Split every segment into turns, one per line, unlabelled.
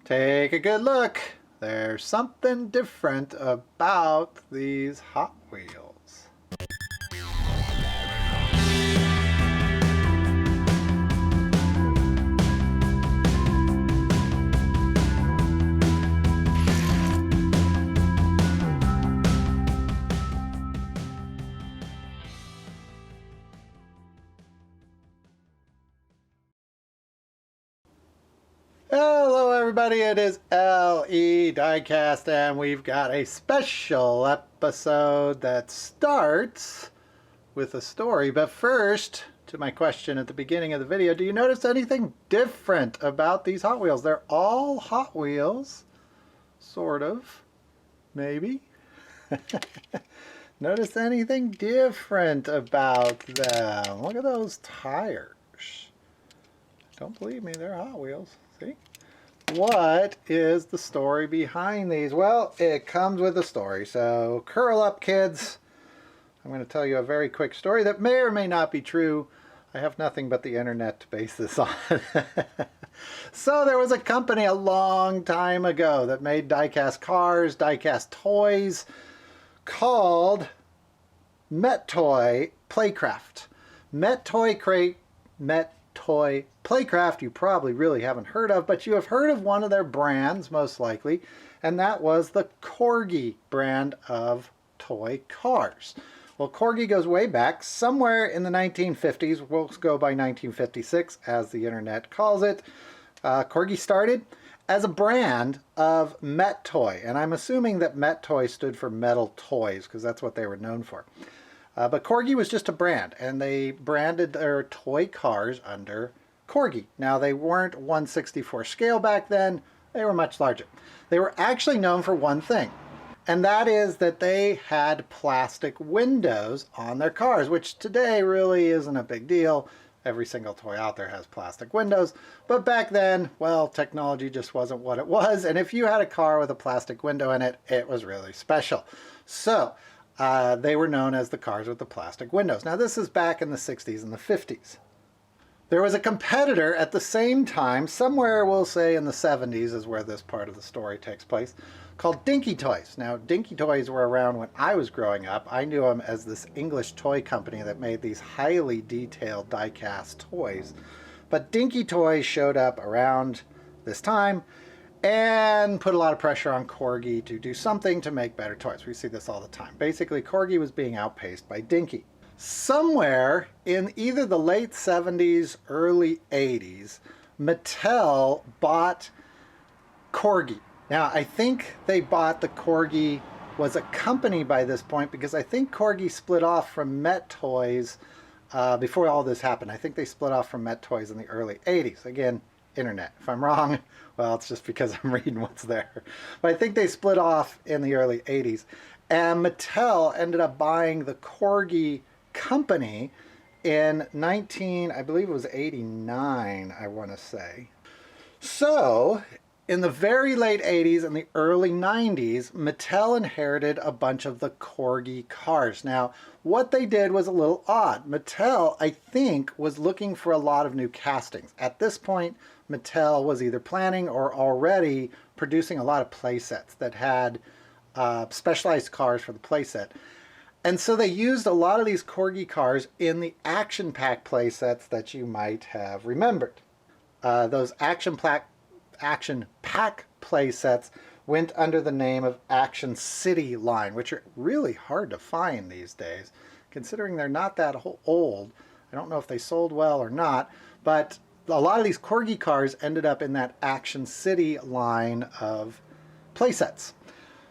Take a good look. There's something different about these Hot Wheels. Hello everybody, it is LE Diecast and we've got a special episode that starts with a story. But first, to my question at the beginning of the video, do you notice anything different about these Hot Wheels? They're all Hot Wheels, sort of, maybe. Notice anything different about them? Look at those tires. Don't believe me, they're Hot Wheels. See? What is the story behind these? Well, it comes with a story. So curl up, kids. I'm going to tell you a very quick story that may or may not be true. I have nothing but the internet to base this on. So there was a company a long time ago that made die-cast cars, die-cast toys, called Mettoy Playcraft. Mettoy Playcraft you probably really haven't heard of, but you have heard of one of their brands most likely, and that was the Corgi brand of toy cars. Well, Corgi goes way back, somewhere in the 1950s. We'll go by 1956 as the internet calls it. Corgi started as a brand of Mettoy, and I'm assuming that Mettoy stood for metal toys because that's what they were known for. But Corgi was just a brand, and they branded their toy cars under Corgi. Now, they weren't 1/64 scale back then. They were much larger. They were actually known for one thing, and that is that they had plastic windows on their cars, which today really isn't a big deal. Every single toy out there has plastic windows. But back then, well, technology just wasn't what it was, and if you had a car with a plastic window in it, it was really special. So they were known as the cars with the plastic windows. Now, this is back in the 60s and the 50s. There was a competitor at the same time, somewhere we'll say in the 70s is where this part of the story takes place, called Dinky Toys. Now, Dinky Toys were around when I was growing up. I knew them as this English toy company that made these highly detailed die-cast toys. But Dinky Toys showed up around this time and put a lot of pressure on Corgi to do something to make better toys. We see this all the time. Basically, Corgi was being outpaced by Dinky. Somewhere in either the late 70s, early 80s, Mattel bought Corgi. Now, I think they bought the Corgi was a company by this point, because I think Corgi split off from Met Toys before all this happened. I think they split off from Met Toys in the early 80s. Again, internet. If I'm wrong, well, it's just because I'm reading what's there. But I think they split off in the early 80s. And Mattel ended up buying the Corgi company in I believe it was 89, I want to say. So in the very late 80s and the early 90s, Mattel inherited a bunch of the Corgi cars. Now, what they did was a little odd. Mattel, I think, was looking for a lot of new castings. At this point, Mattel was either planning or already producing a lot of playsets that had specialized cars for the playset. And so they used a lot of these Corgi cars in the Action Pack playsets that you might have remembered. Those Action Pack playsets went under the name of Action City line, which are really hard to find these days, considering they're not that old. I don't know if they sold well or not, but a lot of these Corgi cars ended up in that Action City line of playsets.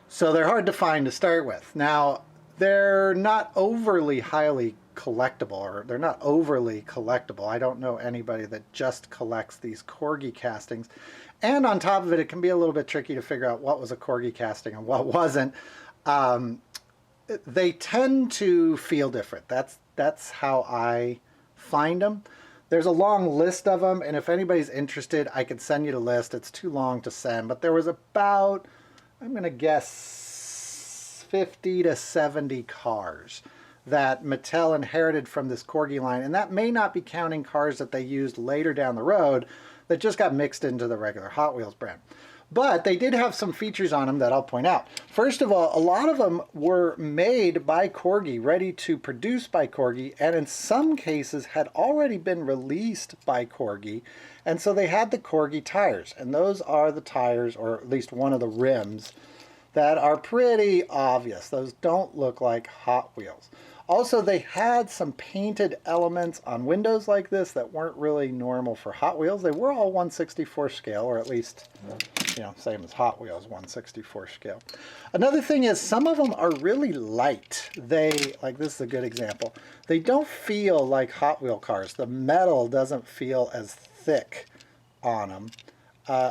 So they're hard to find to start with. Now, they're not overly highly collectible, or they're not overly collectible. I don't know anybody that just collects these Corgi castings. And on top of it, it can be a little bit tricky to figure out what was a Corgi casting and what wasn't. They tend to feel different. That's how I find them. There's a long list of them, and if anybody's interested, I could send you the list. It's too long to send, but there was about, I'm going to guess, 50 to 70 cars that Mattel inherited from this Corgi line, and that may not be counting cars that they used later down the road that just got mixed into the regular Hot Wheels brand. But they did have some features on them that I'll point out. First of all, a lot of them were made by Corgi, ready to produce by Corgi, and in some cases had already been released by Corgi. And so they had the Corgi tires, and those are the tires, or at least one of the rims, that are pretty obvious. Those don't look like Hot Wheels. Also, they had some painted elements on windows like this that weren't really normal for Hot Wheels. They were all 1/64 scale, or at least, you know, same as Hot Wheels, 1/64 scale. Another thing is some of them are really light. Like this is a good example. They don't feel like Hot Wheel cars. The metal doesn't feel as thick on them.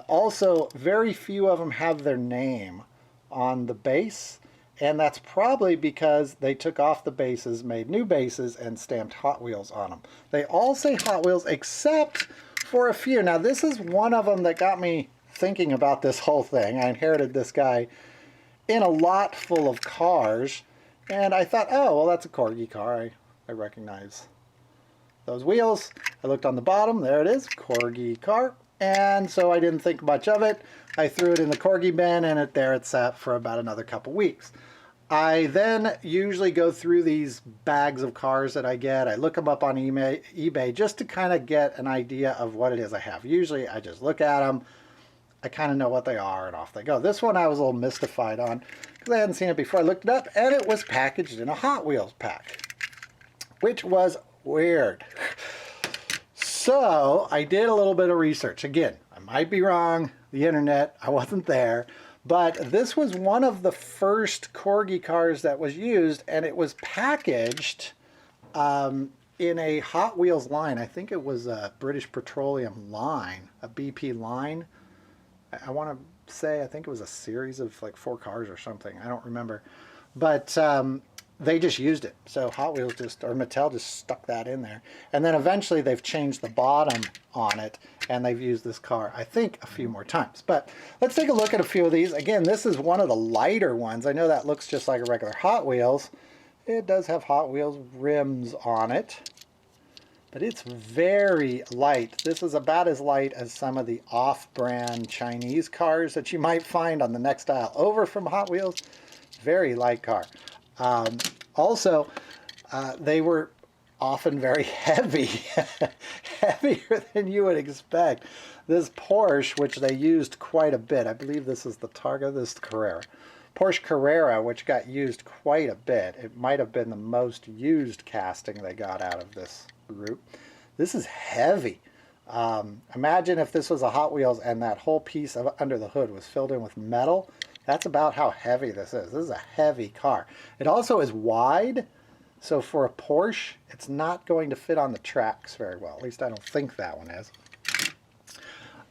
Also, very few of them have their name on the base. And that's probably because they took off the bases, made new bases, and stamped Hot Wheels on them. They all say Hot Wheels except for a few. Now this is one of them that got me thinking about this whole thing. I inherited this guy in a lot full of cars, and I thought, oh, well, that's a Corgi car. I recognize those wheels. I looked on the bottom. There it is, Corgi car. And so I didn't think much of it. I threw it in the Corgi bin, and there it sat for about another couple weeks. I then usually go through these bags of cars that I get. I look them up on eBay just to kind of get an idea of what it is I have. Usually I just look at them, I kind of know what they are, and off they go. This one I was a little mystified on because I hadn't seen it before. I looked it up, and it was packaged in a Hot Wheels pack, which was weird. So I did a little bit of research. Again, I might be wrong. The internet, I wasn't there. But this was one of the first Corgi cars that was used, and it was packaged in a Hot Wheels line. I think it was a British Petroleum line, a BP line. I want to say, I think it was a series of like 4 cars or something. I don't remember. But they just used it. So Hot Wheels or Mattel just stuck that in there. And then eventually they've changed the bottom on it, and they've used this car, I think, a few more times. But let's take a look at a few of these. Again, this is one of the lighter ones. I know that looks just like a regular Hot Wheels. It does have Hot Wheels rims on it, but it's very light. This is about as light as some of the off-brand Chinese cars that you might find on the next aisle over from Hot Wheels. Very light car. Also, they were often very heavy, heavier than you would expect. This Porsche, which they used quite a bit, I believe this is the Targa, this is the Carrera. Porsche Carrera, which got used quite a bit. It might have been the most used casting they got out of this group. This is heavy. Imagine if this was a Hot Wheels and that whole piece of under the hood was filled in with metal. That's about how heavy this is. This is a heavy car. It also is wide, so for a Porsche, it's not going to fit on the tracks very well. At least I don't think that one is.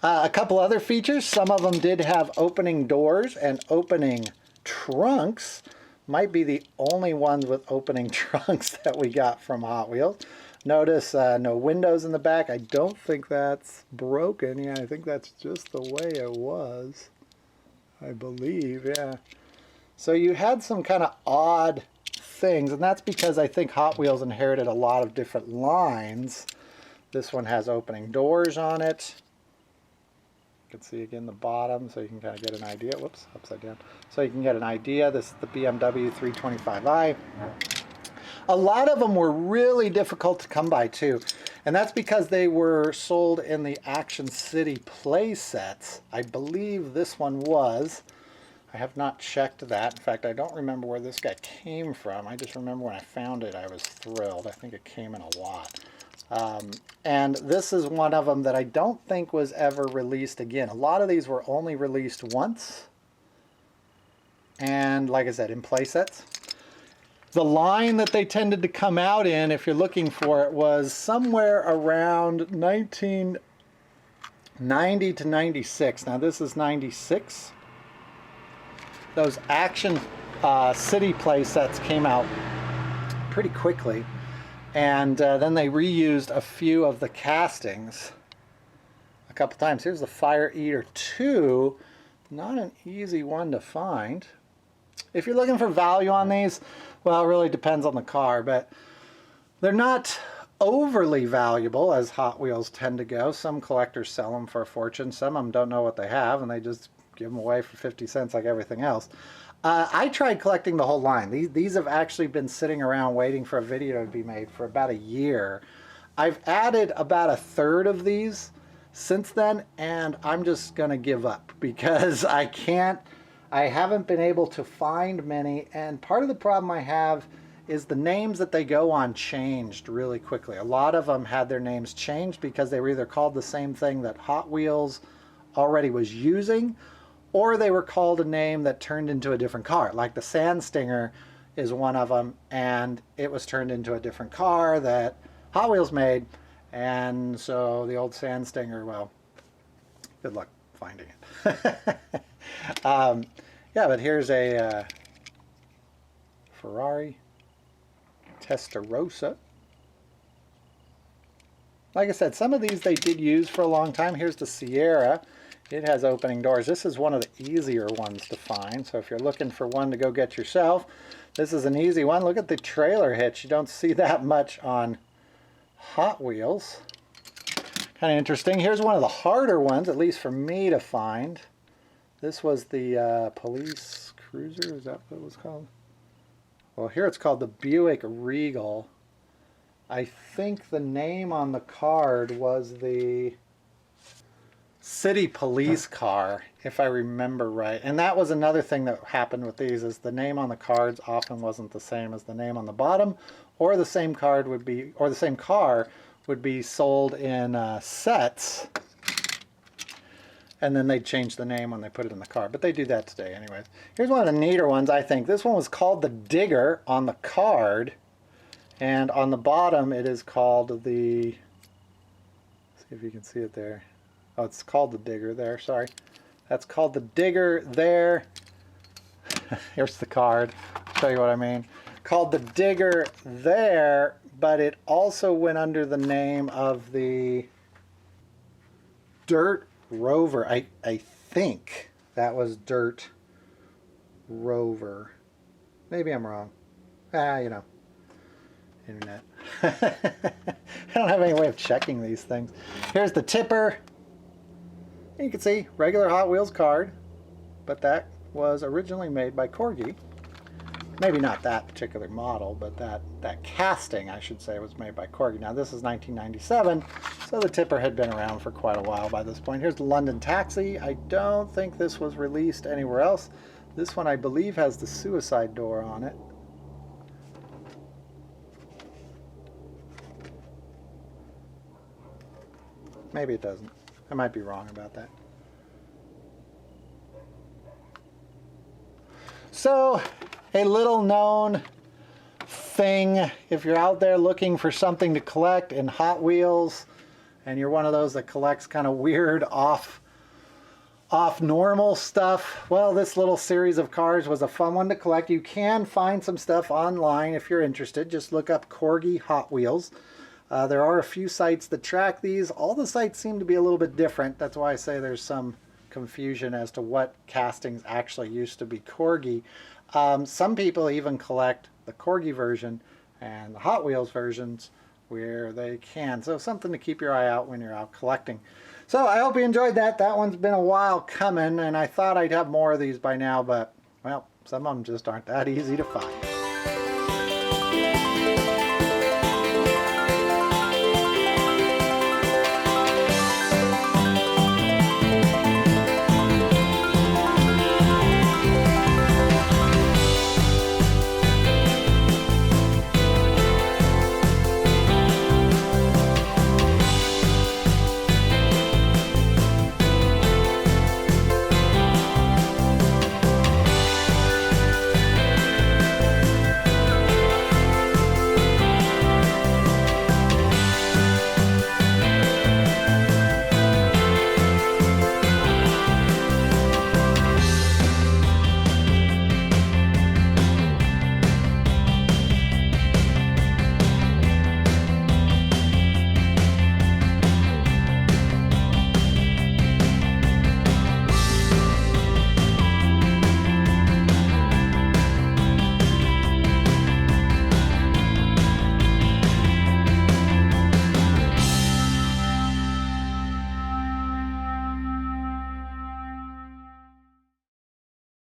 A couple other features. Some of them did have opening doors and opening trunks. Might be the only ones with opening trunks that we got from Hot Wheels. Notice no windows in the back. I don't think that's broken. Yeah, I think that's just the way it was. I believe, yeah. So you had some kind of odd things, and that's because I think Hot Wheels inherited a lot of different lines. This one has opening doors on it. You can see again the bottom, so you can kind of get an idea. Whoops, upside down. So you can get an idea. This is the BMW 325i. A lot of them were really difficult to come by too, and that's because they were sold in the Action City play sets. I believe this one was. I have not checked that. In fact, I don't remember where this guy came from. I just remember when I found it, I was thrilled. I think it came in a lot. And this is one of them that I don't think was ever released again. A lot of these were only released once, and like I said, in play sets. The line that they tended to come out in, if you're looking for it, was somewhere around 1990 to 96. Now this is 96. Those Action City play sets came out pretty quickly, and then they reused a few of the castings a couple times. Here's the Fire Eater 2. Not an easy one to find. If you're looking for value on these, well, it really depends on the car, but they're not overly valuable as Hot Wheels tend to go. Some collectors sell them for a fortune. Some of them don't know what they have, and they just give them away for 50 cents like everything else. I tried collecting the whole line. These have actually been sitting around waiting for a video to be made for about a year. I've added about a third of these since then, and I'm just gonna give up because I haven't been able to find many, and part of the problem I have is the names that they go on changed really quickly. A lot of them had their names changed because they were either called the same thing that Hot Wheels already was using, or they were called a name that turned into a different car. Like the Sand Stinger is one of them, and it was turned into a different car that Hot Wheels made, and so the old Sand Stinger, well, good luck finding it. Yeah, but here's a Ferrari Testarossa. Like I said, some of these they did use for a long time. Here's the Sierra. It has opening doors. This is one of the easier ones to find. So if you're looking for one to go get yourself, this is an easy one. Look at the trailer hitch. You don't see that much on Hot Wheels. Kind of interesting. Here's one of the harder ones, at least for me to find. This was the police cruiser. Is that what it was called? Well, here it's called the Buick Regal. I think the name on the card was the city police car, if I remember right. And that was another thing that happened with these, is the name on the cards often wasn't the same as the name on the bottom, or the same card would be, or the same car would be sold in sets, and then they'd change the name when they put it in the car. But they do that today anyways. Here's one of the neater ones, I think. This one was called the Digger on the card, and on the bottom it is called the, see if you can see it there. Oh, it's called the Digger there, sorry. That's called the Digger there. Here's the card. I'll show you what I mean. Called the Digger there, but it also went under the name of the Dirt Rover. I think that was Dirt Rover. Maybe I'm wrong. You know, internet. I don't have any way of checking these things. Here's the Tipper. You can see regular Hot Wheels card, but that was originally made by Corgi. Maybe not that particular model, but that casting, I should say, was made by Corgi. Now this is 1997, so the Tipper had been around for quite a while by this point. Here's the London Taxi. I don't think this was released anywhere else. This one, I believe, has the suicide door on it. Maybe it doesn't. I might be wrong about that. So, a little known thing, if you're out there looking for something to collect in Hot Wheels, and you're one of those that collects kind of weird off normal stuff, well, this little series of cars was a fun one to collect. You can find some stuff online if you're interested. Just look up Corgi Hot Wheels. There are a few sites that track these. All the sites seem to be a little bit different. That's why I say there's some confusion as to what castings actually used to be Corgi. Some people even collect the Corgi version and the Hot Wheels versions where they can. So something to keep your eye out when you're out collecting. So I hope you enjoyed that. That one's been a while coming, and I thought I'd have more of these by now, but, well, some of them just aren't that easy to find.